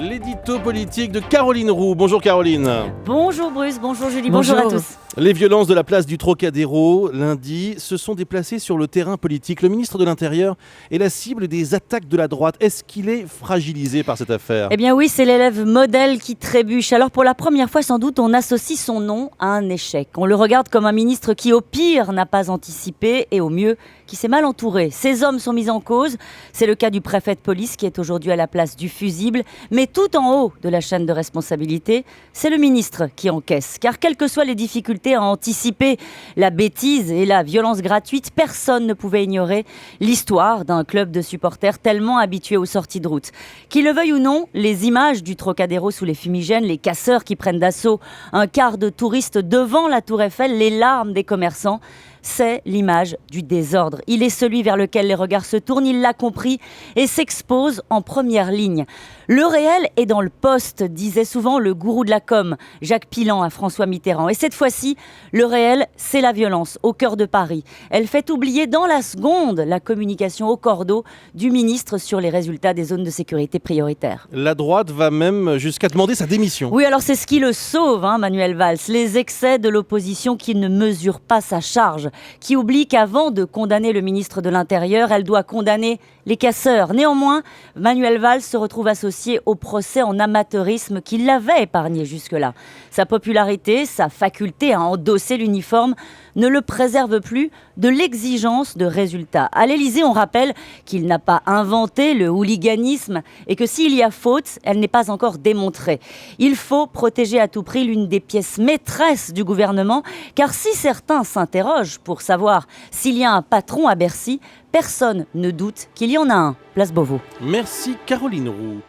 L'édito politique de Caroline Roux. Bonjour Caroline. Bonjour Bruce, bonjour Julie, bonjour à tous. Les violences de la place du Trocadéro, lundi, se sont déplacées sur le terrain politique. Le ministre de l'Intérieur est la cible des attaques de la droite. Est-ce qu'il est fragilisé par cette affaire ? Eh bien oui, c'est l'élève modèle qui trébuche. Alors pour la première fois sans doute, on associe son nom à un échec. On le regarde comme un ministre qui au pire n'a pas anticipé et au mieux qui s'est mal entouré. Ces hommes sont mis en cause. C'est le cas du préfet de police qui est aujourd'hui à la place du fusible. Mais tout en haut de la chaîne de responsabilité, c'est le ministre qui encaisse. Car quelles que soient les difficultés à anticiper la bêtise et la violence gratuite, personne ne pouvait ignorer l'histoire d'un club de supporters tellement habitué aux sorties de route. Qu'il le veuille ou non, les images du Trocadéro sous les fumigènes, les casseurs qui prennent d'assaut un quart de touristes devant la Tour Eiffel, les larmes des commerçants, c'est l'image du désordre. Il est celui vers lequel les regards se tournent, il l'a compris et s'expose en première ligne. Le réel est dans le poste, disait souvent le gourou de la com, Jacques Pilan à François Mitterrand. Et cette fois-ci, le réel, c'est la violence au cœur de Paris. Elle fait oublier dans la seconde la communication au cordeau du ministre sur les résultats des zones de sécurité prioritaires. La droite va même jusqu'à demander sa démission. Oui, alors c'est ce qui le sauve, Manuel Valls. Les excès de l'opposition qui ne mesure pas sa charge, qui oublie qu'avant de condamner le ministre de l'Intérieur, elle doit condamner les casseurs. Néanmoins, Manuel Valls se retrouve associé au procès en amateurisme qui l'avait épargné jusque-là. Sa popularité, sa faculté à endosser l'uniforme ne le préserve plus de l'exigence de résultats. À l'Élysée, on rappelle qu'il n'a pas inventé le hooliganisme et que s'il y a faute, elle n'est pas encore démontrée. Il faut protéger à tout prix l'une des pièces maîtresses du gouvernement, car si certains s'interrogent pour savoir s'il y a un patron à Bercy, personne ne doute qu'il y en a un. Place Beauvau. Merci Caroline Roux.